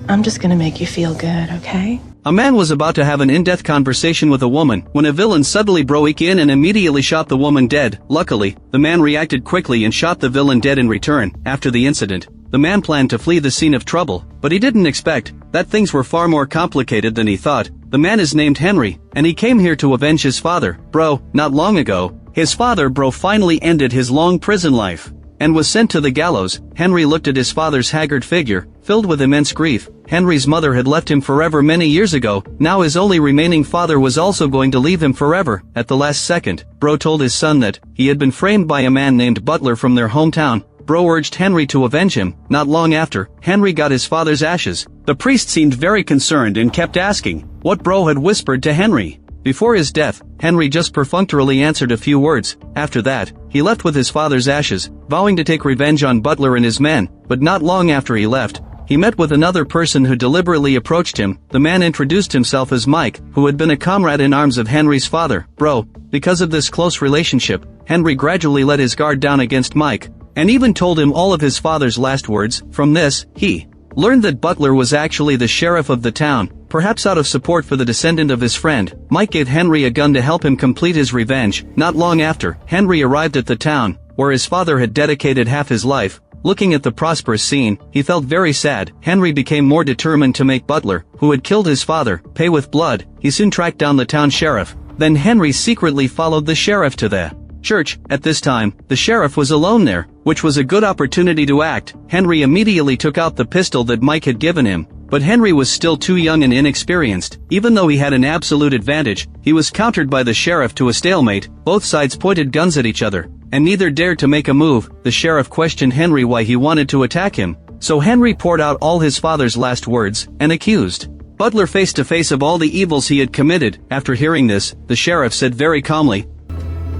I'm just gonna make you feel good, okay? A man was about to have an in-depth conversation with a woman when a villain suddenly broke in and immediately shot the woman dead. Luckily, the man reacted quickly and shot the villain dead in return. After the incident, the man planned to flee the scene of trouble, but he didn't expect that things were far more complicated than he thought. The man is named Henry, and he came here to avenge his father, Bro. Not long ago, his father, Bro, finally ended his long prison life and was sent to the gallows. Henry looked at his father's haggard figure, filled with immense grief. Henry's mother had left him forever many years ago. Now his only remaining father was also going to leave him forever. At the last second, Bro told his son that he had been framed by a man named Butler from their hometown. Bro urged Henry to avenge him. Not long after, Henry got his father's ashes. The priest seemed very concerned and kept asking what Bro had whispered to Henry. Before his death, Henry just perfunctorily answered a few words. After that, he left with his father's ashes, vowing to take revenge on Butler and his men. But not long after he left, he met with another person who deliberately approached him. The man introduced himself as Mike, who had been a comrade in arms of Henry's father, Bro. Because of this close relationship, Henry gradually let his guard down against Mike, and even told him all of his father's last words. From this, he learned that Butler was actually the sheriff of the town. Perhaps out of support for the descendant of his friend, Mike gave Henry a gun to help him complete his revenge. Not long after, Henry arrived at the town, where his father had dedicated half his life. Looking at the prosperous scene, he felt very sad. Henry became more determined to make Butler, who had killed his father, pay with blood. He soon tracked down the town sheriff. Then Henry secretly followed the sheriff to the church. At this time, the sheriff was alone there, which was a good opportunity to act. Henry immediately took out the pistol that Mike had given him. But Henry was still too young and inexperienced. Even though he had an absolute advantage, he was countered by the sheriff to a stalemate. Both sides pointed guns at each other, and neither dared to make a move. The sheriff questioned Henry why he wanted to attack him. So Henry poured out all his father's last words, and accused Butler face to face of all the evils he had committed. After hearing this, the sheriff said very calmly,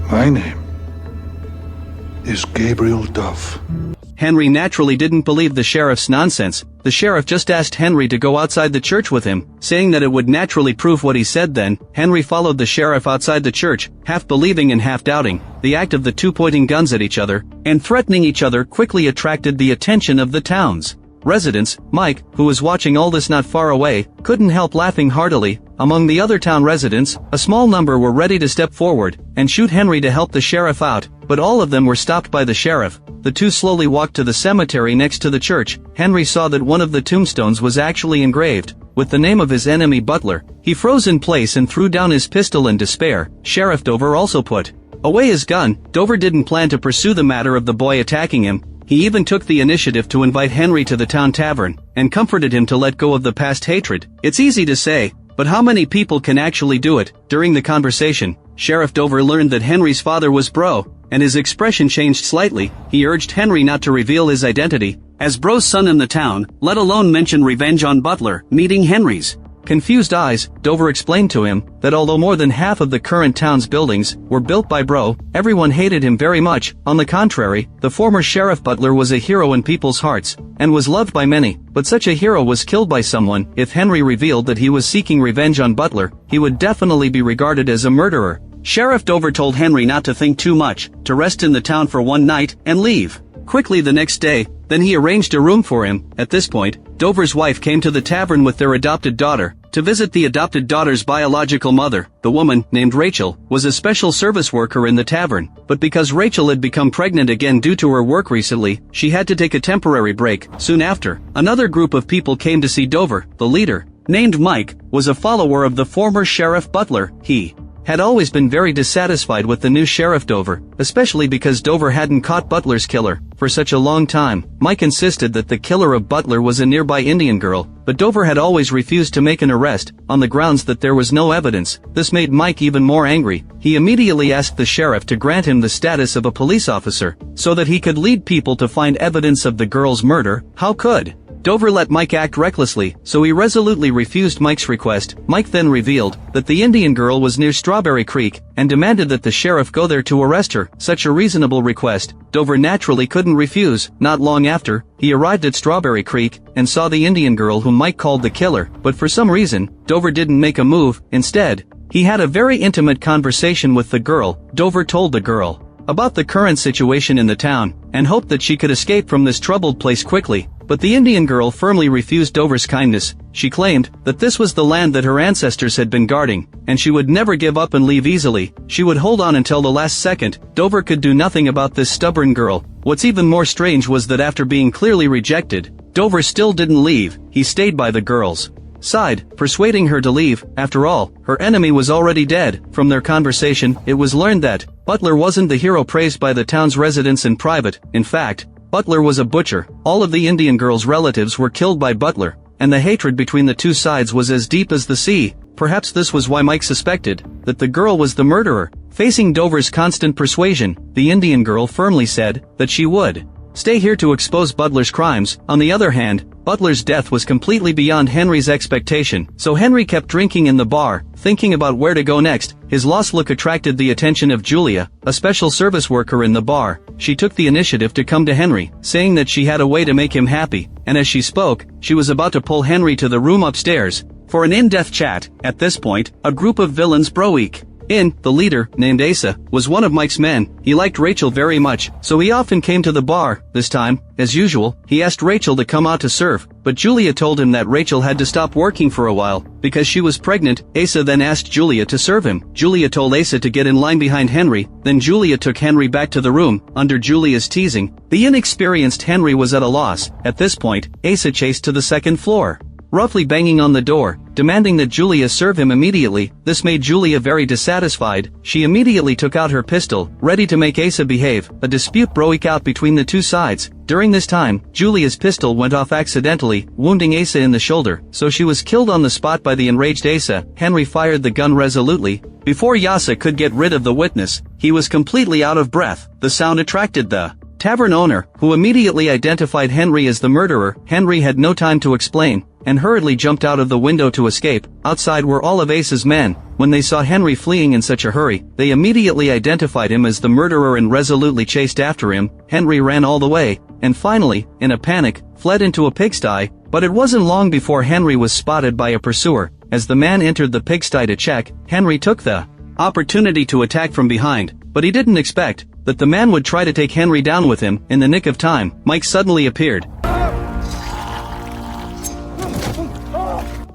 "My name is Gabriel Dove." Henry naturally didn't believe the sheriff's nonsense. The sheriff just asked Henry to go outside the church with him, saying that it would naturally prove what he said. Then, Henry followed the sheriff outside the church, half believing and half doubting. The act of the two pointing guns at each other and threatening each other quickly attracted the attention of the town's residents. Mike, who was watching all this not far away, couldn't help laughing heartily. Among the other town residents, a small number were ready to step forward and shoot Henry to help the sheriff out, but all of them were stopped by the sheriff. The two slowly walked to the cemetery next to the church. Henry saw that one of the tombstones was actually engraved with the name of his enemy Butler. He froze in place and threw down his pistol in despair. Sheriff Dover also put away his gun. Dover didn't plan to pursue the matter of the boy attacking him. He even took the initiative to invite Henry to the town tavern, and comforted him to let go of the past hatred. It's easy to say, but how many people can actually do it? During the conversation, Sheriff Dover learned that Henry's father was Bro, and his expression changed slightly. He urged Henry not to reveal his identity as Bro's son in the town, let alone mention revenge on Butler. Meeting Henry's confused eyes, Dover explained to him that although more than half of the current town's buildings were built by Bro, everyone hated him very much. On the contrary, the former Sheriff Butler was a hero in people's hearts, and was loved by many. But such a hero was killed by someone. If Henry revealed that he was seeking revenge on Butler, he would definitely be regarded as a murderer. Sheriff Dover told Henry not to think too much, to rest in the town for one night, and leave quickly the next day. Then he arranged a room for him. At this point, Dover's wife came to the tavern with their adopted daughter, to visit the adopted daughter's biological mother. The woman, named Rachel, was a special service worker in the tavern, but because Rachel had become pregnant again due to her work recently, she had to take a temporary break. Soon after, another group of people came to see Dover. The leader, named Mike, was a follower of the former Sheriff Butler. He had always been very dissatisfied with the new Sheriff Dover, especially because Dover hadn't caught Butler's killer for such a long time. Mike insisted that the killer of Butler was a nearby Indian girl, but Dover had always refused to make an arrest, on the grounds that there was no evidence. This made Mike even more angry. He immediately asked the sheriff to grant him the status of a police officer, so that he could lead people to find evidence of the girl's murder. How could Dover let Mike act recklessly? So he resolutely refused Mike's request. Mike then revealed that the Indian girl was near Strawberry Creek, and demanded that the sheriff go there to arrest her. Such a reasonable request, Dover naturally couldn't refuse. Not long after, he arrived at Strawberry Creek, and saw the Indian girl whom Mike called the killer. But for some reason, Dover didn't make a move. Instead, he had a very intimate conversation with the girl. Dover told the girl about the current situation in the town, and hoped that she could escape from this troubled place quickly. But the Indian girl firmly refused Dover's kindness. She claimed that this was the land that her ancestors had been guarding, and she would never give up and leave easily. She would hold on until the last second. Dover could do nothing about this stubborn girl. What's even more strange was that after being clearly rejected, Dover still didn't leave. He stayed by the girl's side, persuading her to leave. After all, her enemy was already dead. From their conversation, it was learned that Butler wasn't the hero praised by the town's residents in private. In fact, Butler was a butcher. All of the Indian girl's relatives were killed by Butler, and the hatred between the two sides was as deep as the sea. Perhaps this was why Mike suspected that the girl was the murderer. Facing Dover's constant persuasion, the Indian girl firmly said that she would stay here to expose Butler's crimes. On the other hand, Butler's death was completely beyond Henry's expectation, so Henry kept drinking in the bar, thinking about where to go next. His lost look attracted the attention of Julia, a special service worker in the bar. She took the initiative to come to Henry, saying that she had a way to make him happy, and as she spoke, she was about to pull Henry to the room upstairs for an in-depth chat. At this point, a group of villains broke in. The leader, named Asa, was one of Mike's men. He liked Rachel very much, so he often came to the bar. This time, as usual, he asked Rachel to come out to serve, but Julia told him that Rachel had to stop working for a while because she was pregnant. Asa then asked Julia to serve him. Julia told Asa to get in line behind Henry, then Julia took Henry back to the room. Under Julia's teasing, the inexperienced Henry was at a loss. At this point, Asa chased to the second floor, roughly banging on the door, demanding that Julia serve him immediately. This made Julia very dissatisfied. She immediately took out her pistol, ready to make Asa behave. A dispute broke out between the two sides. During this time, Julia's pistol went off accidentally, wounding Asa in the shoulder, so she was killed on the spot by the enraged Asa. Henry fired the gun resolutely. Before Asa could get rid of the witness, he was completely out of breath. The sound attracted the tavern owner, who immediately identified Henry as the murderer. Henry had no time to explain, and hurriedly jumped out of the window to escape. Outside were all of Asa's men. When they saw Henry fleeing in such a hurry, they immediately identified him as the murderer and resolutely chased after him. Henry ran all the way, and finally, in a panic, fled into a pigsty. But it wasn't long before Henry was spotted by a pursuer. As the man entered the pigsty to check, Henry took the opportunity to attack from behind, but he didn't expect that the man would try to take Henry down with him. In the nick of time, Mike suddenly appeared.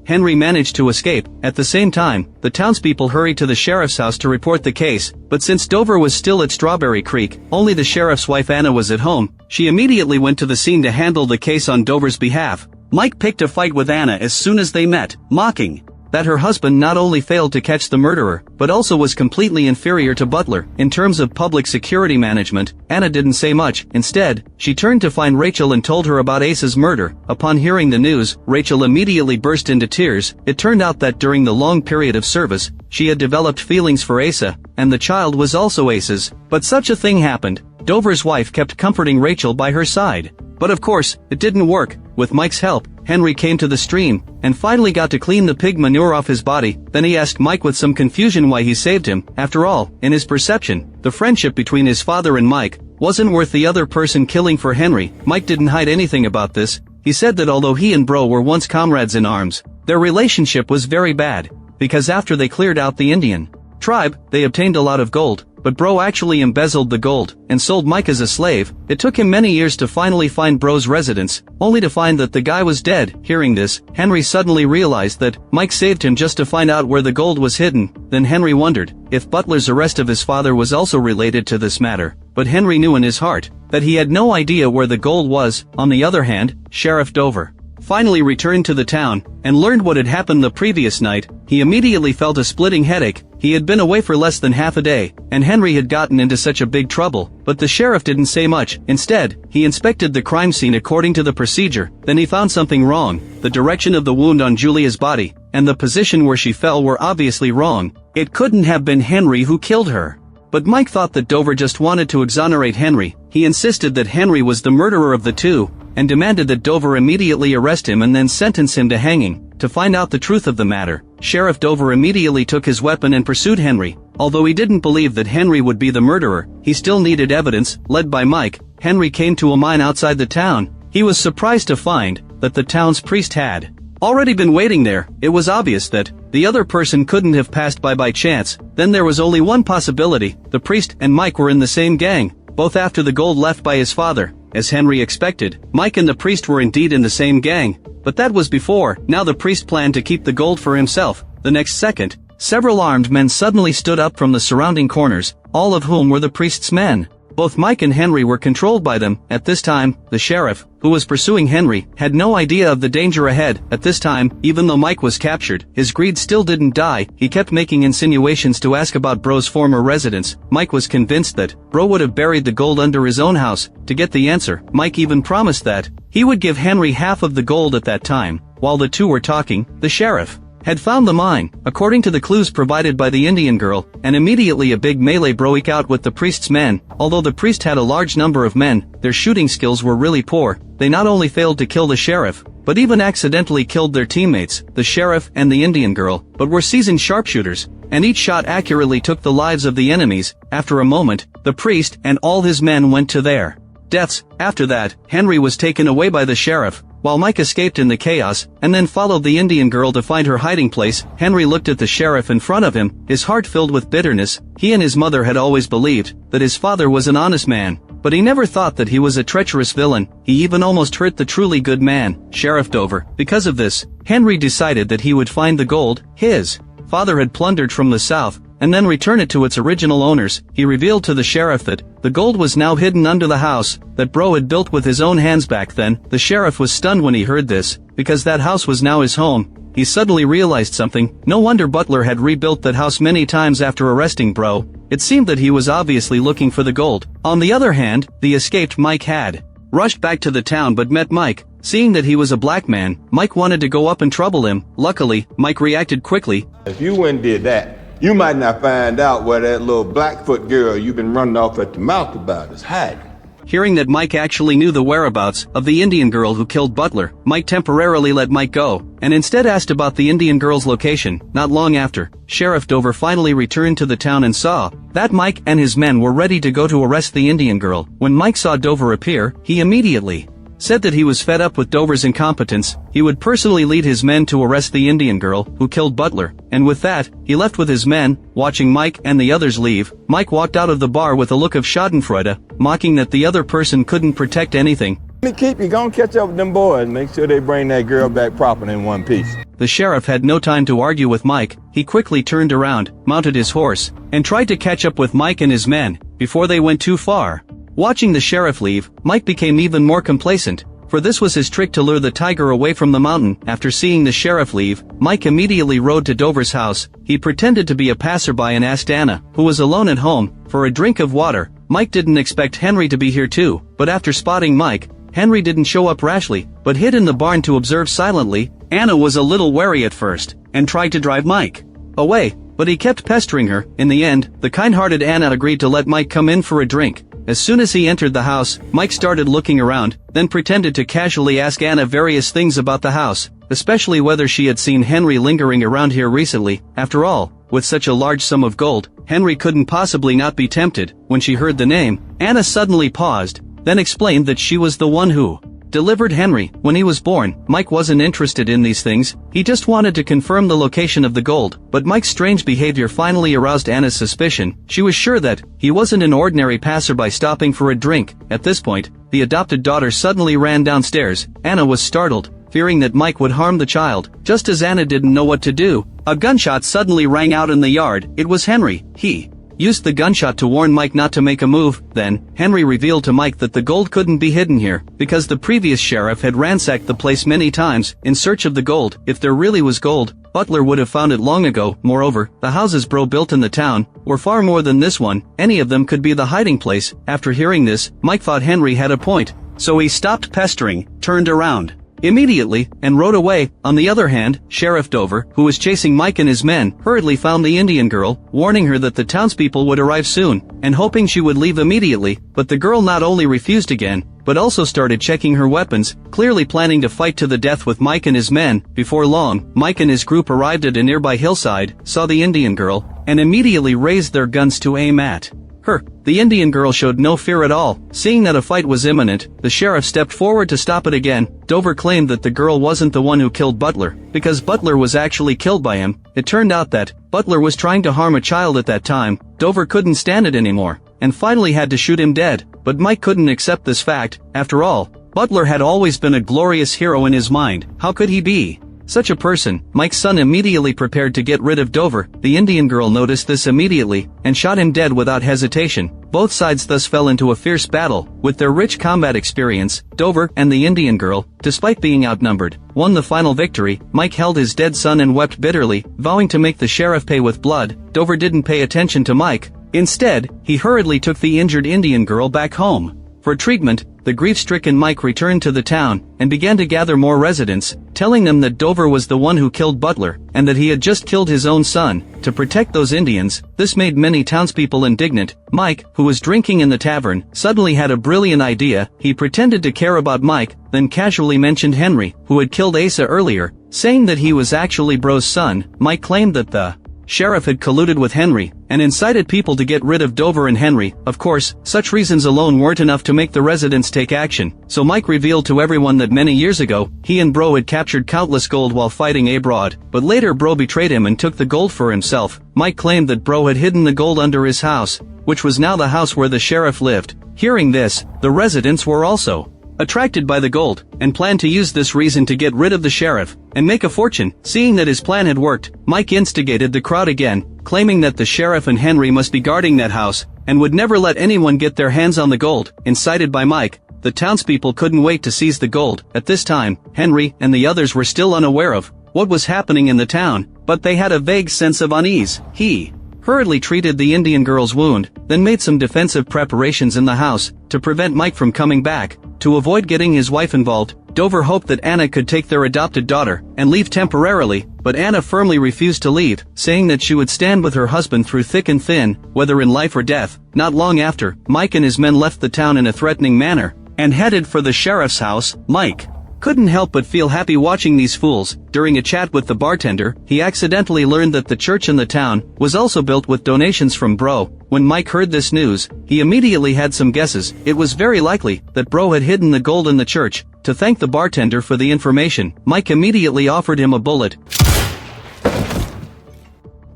Henry managed to escape. At the same time, the townspeople hurried to the sheriff's house to report the case, but since Dover was still at Strawberry Creek, only the sheriff's wife Anna was at home. She immediately went to the scene to handle the case on Dover's behalf. Mike picked a fight with Anna as soon as they met, mocking that her husband not only failed to catch the murderer, but also was completely inferior to Butler. In terms of public security management, Anna didn't say much. Instead, she turned to find Rachel and told her about Asa's murder. Upon hearing the news, Rachel immediately burst into tears. It turned out that during the long period of service, she had developed feelings for Asa, and the child was also Asa's. But such a thing happened. Dover's wife kept comforting Rachel by her side. But of course, it didn't work. With Mike's help, Henry came to the stream, and finally got to clean the pig manure off his body. Then he asked Mike with some confusion why he saved him. After all, in his perception, the friendship between his father and Mike wasn't worth the other person killing for Henry. Mike didn't hide anything about this. He said that although he and Bro were once comrades in arms, their relationship was very bad, because after they cleared out the Indian tribe, they obtained a lot of gold. But Bro actually embezzled the gold and sold Mike as a slave. It took him many years to finally find Bro's residence, only to find that the guy was dead. Hearing this, Henry suddenly realized that Mike saved him just to find out where the gold was hidden. Then Henry wondered if Butler's arrest of his father was also related to this matter. But Henry knew in his heart that he had no idea where the gold was. On the other hand, Sheriff Dover finally returned to the town and learned what had happened the previous night. He immediately felt a splitting headache. He had been away for less than half a day, and Henry had gotten into such a big trouble. But the sheriff didn't say much. Instead, he inspected the crime scene according to the procedure. Then he found something wrong. The direction of the wound on Julia's body and the position where she fell were obviously wrong. It couldn't have been Henry who killed her. But Mike thought that Dover just wanted to exonerate Henry. He insisted that Henry was the murderer of the two, and demanded that Dover immediately arrest him and then sentence him to hanging. To find out the truth of the matter, Sheriff Dover immediately took his weapon and pursued Henry. Although he didn't believe that Henry would be the murderer, he still needed evidence. Led by Mike, Henry came to a mine outside the town. He was surprised to find that the town's priest had already been waiting there. It was obvious that the other person couldn't have passed by chance. Then there was only one possibility. The priest and Mike were in the same gang, both after the gold left by his father. As Henry expected, Mike and the priest were indeed in the same gang. But that was before. Now the priest planned to keep the gold for himself. The next second, several armed men suddenly stood up from the surrounding corners, all of whom were the priest's men. Both Mike and Henry were controlled by them. At this time, the sheriff, who was pursuing Henry, had no idea of the danger ahead. At this time, even though Mike was captured, his greed still didn't die. He kept making insinuations to ask about Bro's former residence. Mike was convinced that Bro would have buried the gold under his own house. To get the answer, Mike even promised that he would give Henry half of the gold at that time. While the two were talking, the sheriff had found the mine, according to the clues provided by the Indian girl, and immediately a big melee broke out with the priest's men. Although the priest had a large number of men, their shooting skills were really poor. They not only failed to kill the sheriff, but even accidentally killed their teammates, the sheriff and the Indian girl, but were seasoned sharpshooters, and each shot accurately took the lives of the enemies. After a moment, the priest and all his men went to their deaths. After that, Henry was taken away by the sheriff, while Mike escaped in the chaos, and then followed the Indian girl to find her hiding place. Henry looked at the sheriff in front of him, his heart filled with bitterness. He and his mother had always believed that his father was an honest man, but he never thought that he was a treacherous villain. He even almost hurt the truly good man, Sheriff Dover. Because of this, Henry decided that he would find the gold his father had plundered from the south, and then return it to its original owners. He revealed to the sheriff that the gold was now hidden under the house that Bro had built with his own hands back then. The sheriff was stunned when he heard this, because that house was now his home. He suddenly realized something. No wonder Butler had rebuilt that house many times after arresting Bro. It seemed that he was obviously looking for the gold. On the other hand, the escaped Mike had rushed back to the town but met Mike. Seeing that he was a black man, Mike wanted to go up and trouble him. Luckily, Mike reacted quickly. If you went and did that, you might not find out where that little Blackfoot girl you've been running off at the mouth about is hiding. Hearing that Mike actually knew the whereabouts of the Indian girl who killed Butler, Mike temporarily let Mike go, and instead asked about the Indian girl's location. Not long after, Sheriff Dover finally returned to the town and saw that Mike and his men were ready to go to arrest the Indian girl. When Mike saw Dover appear, he immediately said that he was fed up with Dover's incompetence. He would personally lead his men to arrest the Indian girl who killed Butler, and with that, he left with his men. Watching Mike and the others leave, Mike walked out of the bar with a look of schadenfreude, mocking that the other person couldn't protect anything. Let me keep you gonna catch up with them boys and make sure they bring that girl back proper in one piece. The sheriff had no time to argue with Mike. He quickly turned around, mounted his horse, and tried to catch up with Mike and his men before they went too far. Watching the sheriff leave, Mike became even more complacent, for this was his trick to lure the tiger away from the mountain. After seeing the sheriff leave, Mike immediately rode to Dover's house. He pretended to be a passerby and asked Anna, who was alone at home, for a drink of water. Mike didn't expect Henry to be here too, but after spotting Mike, Henry didn't show up rashly, but hid in the barn to observe silently. Anna was a little wary at first, and tried to drive Mike away, but he kept pestering her. In the end, the kind-hearted Anna agreed to let Mike come in for a drink. As soon as he entered the house, Mike started looking around, then pretended to casually ask Anna various things about the house, especially whether she had seen Henry lingering around here recently. After all, with such a large sum of gold, Henry couldn't possibly not be tempted. When she heard the name, Anna suddenly paused, then explained that she was the one who delivered Henry when he was born. Mike wasn't interested in these things, he just wanted to confirm the location of the gold, but Mike's strange behavior finally aroused Anna's suspicion. She was sure that he wasn't an ordinary passerby stopping for a drink. At this point, the adopted daughter suddenly ran downstairs. Anna was startled, fearing that Mike would harm the child. Just as Anna didn't know what to do, a gunshot suddenly rang out in the yard. It was Henry. He used the gunshot to warn Mike not to make a move. Then, Henry revealed to Mike that the gold couldn't be hidden here, because the previous sheriff had ransacked the place many times in search of the gold. If there really was gold, Butler would have found it long ago. Moreover, the houses Bro built in the town were far more than this one. Any of them could be the hiding place. After hearing this, Mike thought Henry had a point, so he stopped pestering, turned around immediately, and rode away. On the other hand, Sheriff Dover, who was chasing Mike and his men, hurriedly found the Indian girl, warning her that the townspeople would arrive soon, and hoping she would leave immediately. But the girl not only refused again, but also started checking her weapons, clearly planning to fight to the death with Mike and his men. Before long, Mike and his group arrived at a nearby hillside, saw the Indian girl, and immediately raised their guns to aim at her. The Indian girl showed no fear at all. Seeing that a fight was imminent, the sheriff stepped forward to stop it again. Dover claimed that the girl wasn't the one who killed Butler, because Butler was actually killed by him. It turned out that Butler was trying to harm a child at that time. Dover couldn't stand it anymore, and finally had to shoot him dead. but Mike couldn't accept this fact. After all, Butler had always been a glorious hero in his mind. How could he be such a person? Mike's son immediately prepared to get rid of Dover. The Indian girl noticed this immediately, and shot him dead without hesitation. Both sides thus fell into a fierce battle. With their rich combat experience, Dover and the Indian girl, despite being outnumbered, won the final victory. Mike held his dead son and wept bitterly, vowing to make the sheriff pay with blood. Dover didn't pay attention to Mike. Instead, he hurriedly took the injured Indian girl back home. For treatment, the grief-stricken Mike returned to the town, and began to gather more residents, telling them that Dover was the one who killed Butler, and that he had just killed his own son, to protect those Indians. This made many townspeople indignant. Mike, who was drinking in the tavern, suddenly had a brilliant idea. He pretended to care about Mike, then casually mentioned Henry, who had killed Asa earlier, saying that he was actually Bro's son. Mike claimed that the sheriff had colluded with Henry, and incited people to get rid of Dover and Henry. Of course, such reasons alone weren't enough to make the residents take action, so Mike revealed to everyone that many years ago, he and Bro had captured countless gold while fighting abroad, but later Bro betrayed him and took the gold for himself. Mike claimed that Bro had hidden the gold under his house, which was now the house where the sheriff lived. Hearing this, the residents were also attracted by the gold, and planned to use this reason to get rid of the sheriff, and make a fortune. Seeing that his plan had worked, Mike instigated the crowd again, claiming that the sheriff and Henry must be guarding that house, and would never let anyone get their hands on the gold. Incited by Mike, the townspeople couldn't wait to seize the gold. At this time, Henry and the others were still unaware of what was happening in the town, but they had a vague sense of unease. He hurriedly treated the Indian girl's wound, then made some defensive preparations in the house, to prevent Mike from coming back. To avoid getting his wife involved, Dover hoped that Anna could take their adopted daughter, and leave temporarily, but Anna firmly refused to leave, saying that she would stand with her husband through thick and thin, whether in life or death. Not long after, Mike and his men left the town in a threatening manner, and headed for the sheriff's house. Mike couldn't help but feel happy watching these fools. During a chat with the bartender, he accidentally learned that the church in the town was also built with donations from Bro. When Mike heard this news, he immediately had some guesses. It was very likely that Bro had hidden the gold in the church. To thank the bartender for the information, Mike immediately offered him a bullet.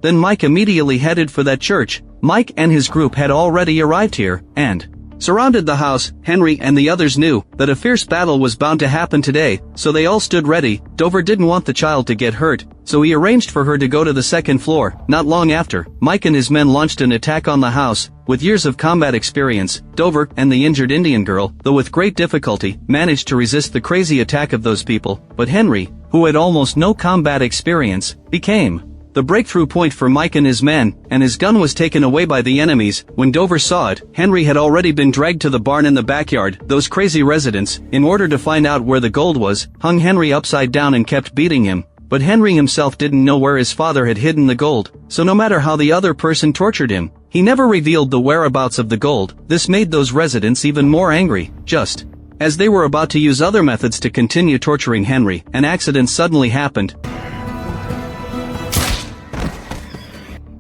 Then Mike immediately headed for that church. Mike and his group had already arrived here, and surrounded the house. Henry and the others knew that a fierce battle was bound to happen today, so they all stood ready. Dover didn't want the child to get hurt, so he arranged for her to go to the second floor. Not long after, Mike and his men launched an attack on the house. With years of combat experience, Dover and the injured Indian girl, though with great difficulty, managed to resist the crazy attack of those people. But Henry, who had almost no combat experience, became the breakthrough point for Mike and his men, and his gun was taken away by the enemies. When Dover saw it, Henry had already been dragged to the barn in the backyard. Those crazy residents, in order to find out where the gold was, hung Henry upside down and kept beating him. But Henry himself didn't know where his father had hidden the gold, so no matter how the other person tortured him, he never revealed the whereabouts of the gold. This made those residents even more angry. Just as they were about to use other methods to continue torturing Henry, an accident suddenly happened.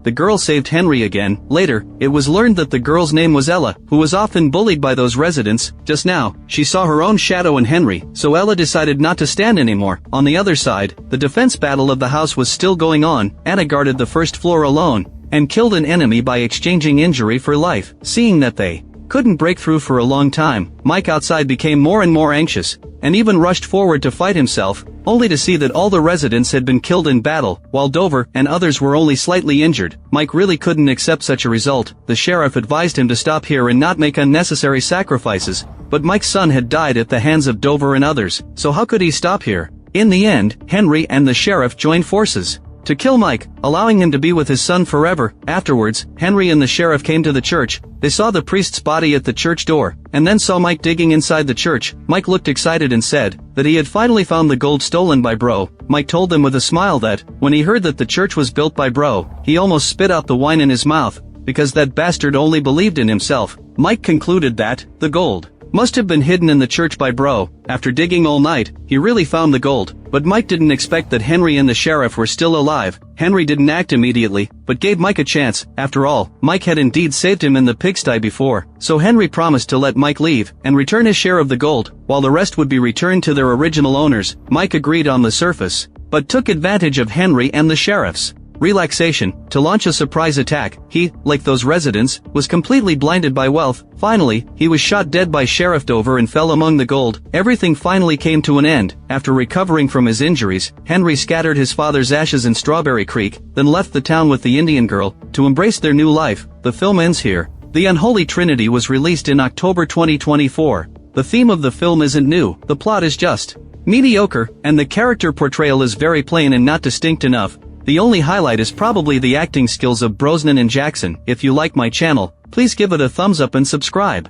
The girl saved Henry again. Later, it was learned that the girl's name was Ella, who was often bullied by those residents. Just now, she saw her own shadow in Henry, so Ella decided not to stand anymore. On the other side, the defense battle of the house was still going on. Anna guarded the first floor alone, and killed an enemy by exchanging injury for life. Seeing that they couldn't break through for a long time, Mike outside became more and more anxious, and even rushed forward to fight himself, only to see that all the residents had been killed in battle, while Dover and others were only slightly injured. Mike really couldn't accept such a result. The sheriff advised him to stop here and not make unnecessary sacrifices, but Mike's son had died at the hands of Dover and others, so how could he stop here? In the end, Henry and the sheriff joined forces to kill Mike, allowing him to be with his son forever. Afterwards, Henry and the sheriff came to the church. They saw the priest's body at the church door, and then saw Mike digging inside the church. Mike looked excited and said that he had finally found the gold stolen by Bro. Mike told them with a smile that, when he heard that the church was built by Bro, he almost spit out the wine in his mouth, because that bastard only believed in himself. Mike concluded that the gold must have been hidden in the church by Bro. After digging all night, he really found the gold, but Mike didn't expect that Henry and the sheriff were still alive. Henry didn't act immediately, but gave Mike a chance. After all, Mike had indeed saved him in the pigsty before, so Henry promised to let Mike leave, and return his share of the gold, while the rest would be returned to their original owners. Mike agreed on the surface, but took advantage of Henry and the sheriff's relaxation, to launch a surprise attack. He, like those residents, was completely blinded by wealth. Finally, he was shot dead by Sheriff Dover and fell among the gold. Everything finally came to an end. After recovering from his injuries, Henry scattered his father's ashes in Strawberry Creek, then left the town with the Indian girl, to embrace their new life. The film ends here. The Unholy Trinity was released in October 2024. The theme of the film isn't new, the plot is just mediocre, and the character portrayal is very plain and not distinct enough. The only highlight is probably the acting skills of Brosnan and Jackson. If you like my channel, please give it a thumbs up and subscribe.